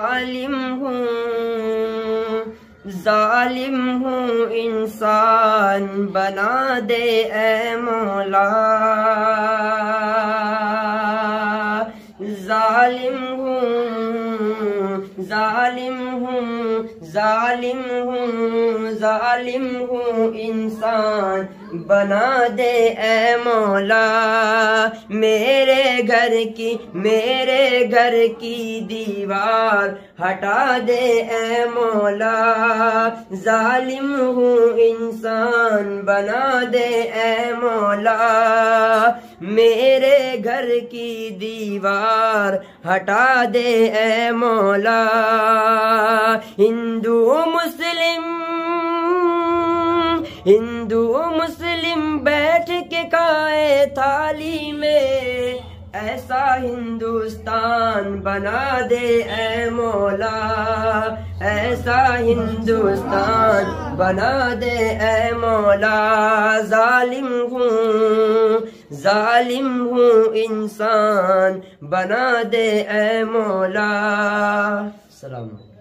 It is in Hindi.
जालिम हूँ, जालिम हूँ, इंसान बना दे ऐ मौला। जालिम हूँ, जालिम हूँ, जालिम हूँ, जालिम हूँ, इंसान बना दे ऐ मौला। मेरे घर की दीवार हटा दे ऐ मौला। जालिम हूँ, इंसान बना दे ऐ मौला। मेरे घर की दीवार हटा दे ऐ मौला। हिंदू मुस्लिम बैठ के खाए थाली में, ऐसा हिंदुस्तान बना दे ऐ मौला। ऐसा हिंदुस्तान बना दे ऐ मौला। जालिम हूँ, इंसान बना दे ऐ मौला। सलाम।